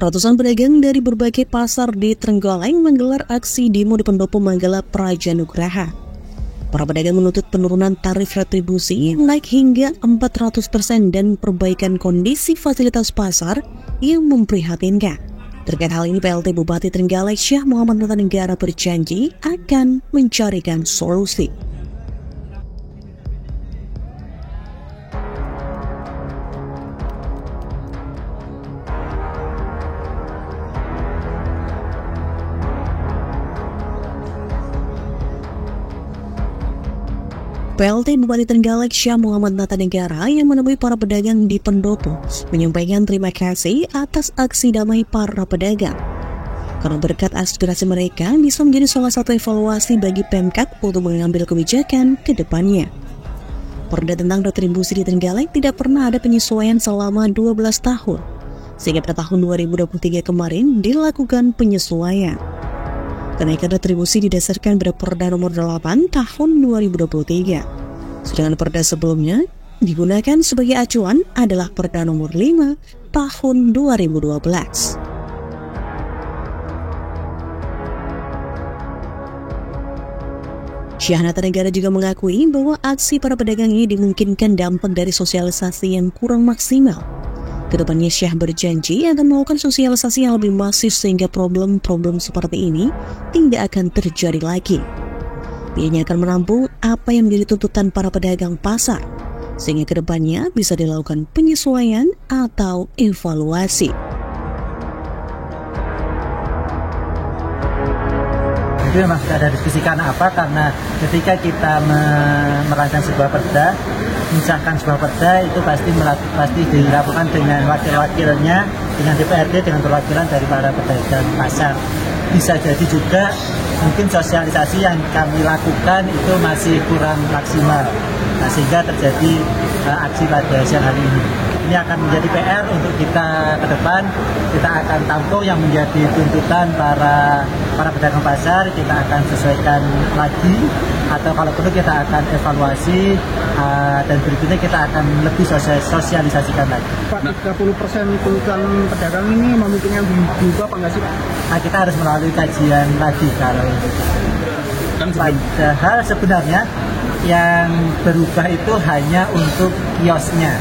Ratusan pedagang dari berbagai pasar di Trenggalek menggelar aksi demo di Pendopo Manggala Prajanugraha. Para pedagang menuntut penurunan tarif retribusi naik hingga 400% dan perbaikan kondisi fasilitas pasar yang memprihatinkan. Terkait hal ini, PLT Bupati Trenggalek Syah Muhammad Natanegara berjanji akan mencarikan solusi. PLT Bupati Trenggalek Syah Muhammad Natanegara yang menemui para pedagang di Pendopo menyampaikan terima kasih atas aksi damai para pedagang. Karena berkat aspirasi mereka bisa menjadi salah satu evaluasi bagi Pemkab untuk mengambil kebijakan ke depannya. Perda tentang retribusi di Trenggalek tidak pernah ada penyesuaian selama 12 tahun, sehingga pada tahun 2023 kemarin dilakukan penyesuaian. Kenaikan retribusi didasarkan pada Perda nomor 8 tahun 2023. Sedangkan perda sebelumnya digunakan sebagai acuan adalah Perda nomor 5 tahun 2012. Syah Natanegara juga mengakui bahwa aksi para pedagang ini dimungkinkan dampak dari sosialisasi yang kurang maksimal. Kedepannya Syah berjanji akan melakukan sosialisasi yang lebih masif sehingga problem-problem seperti ini tidak akan terjadi lagi. Pihaknya akan menampung apa yang menjadi tuntutan para pedagang pasar, sehingga kedepannya bisa dilakukan penyesuaian atau evaluasi. Itu memang sudah ada diskusi karena apa? Karena ketika kita merancang sebuah perda, misalkan sebuah perda itu pasti dilakukan dengan wakil-wakilnya, dengan DPRD, dengan perwakilan dari para pedagang pasar. Bisa jadi juga mungkin sosialisasi yang kami lakukan itu masih kurang maksimal, sehingga terjadi aksi pada siang hari ini. Ini akan menjadi PR untuk kita ke depan. Kita akan tampung yang menjadi tuntutan para pedagang pasar. Kita akan sesuaikan lagi, atau kalau perlu kita akan evaluasi, dan berikutnya kita akan lebih sosialisasikan lagi. Pak, 30% tuntutan pedagang ini memungkinkan diubah apa enggak sih, Pak? Nah, kita harus melalui kajian lagi kalau itu. Padahal sebenarnya yang berubah itu hanya untuk kiosnya.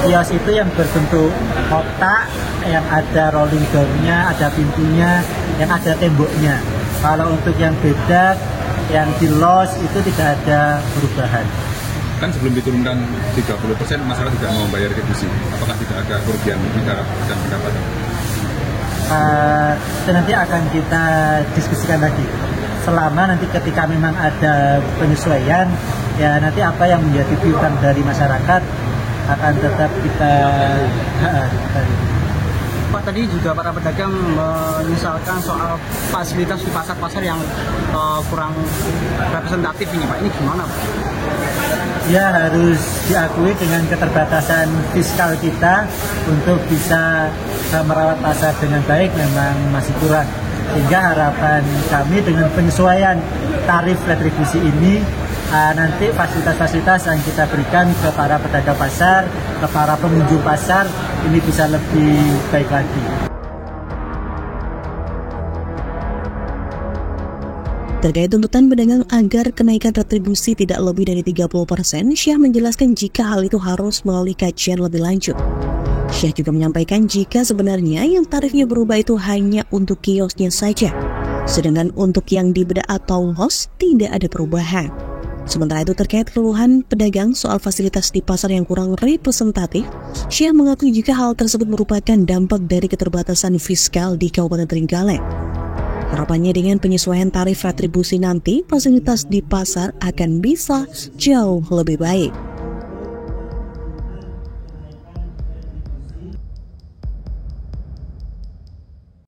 Kios itu yang berbentuk kotak, yang ada rolling door-nya, ada pintunya, yang ada temboknya. Kalau untuk yang beda, yang di los itu tidak ada perubahan. Kan sebelum diturunkan 30%, masyarakat tidak mau bayar retribusi. Apakah tidak ada kerugian negara dan pendapatan? Itu nanti akan kita diskusikan lagi. Selama nanti ketika memang ada penyesuaian, ya nanti apa yang menjadi piutang dari masyarakat akan tetap kita. Pak, tadi juga para pedagang menyesalkan soal fasilitas di pasar-pasar yang kurang representatif ini, Pak. Ini gimana, Pak? Ya, harus diakui dengan keterbatasan fiskal kita untuk bisa merawat pasar dengan baik memang masih kurang. Sehingga harapan kami dengan penyesuaian tarif retribusi ini, nanti fasilitas-fasilitas yang kita berikan ke para pedagang pasar, ke para pengunjung pasar, ini bisa lebih baik lagi. Terkait tuntutan pedagang agar kenaikan retribusi tidak lebih dari 30%, Syah menjelaskan jika hal itu harus melalui kajian lebih lanjut. Syah juga menyampaikan jika sebenarnya yang tarifnya berubah itu hanya untuk kiosnya saja, sedangkan untuk yang di bedah atau los tidak ada perubahan. Sementara itu terkait keluhan pedagang soal fasilitas di pasar yang kurang representatif, Syah mengakui jika hal tersebut merupakan dampak dari keterbatasan fiskal di Kabupaten Trenggalek. Harapannya dengan penyesuaian tarif retribusi nanti, fasilitas di pasar akan bisa jauh lebih baik.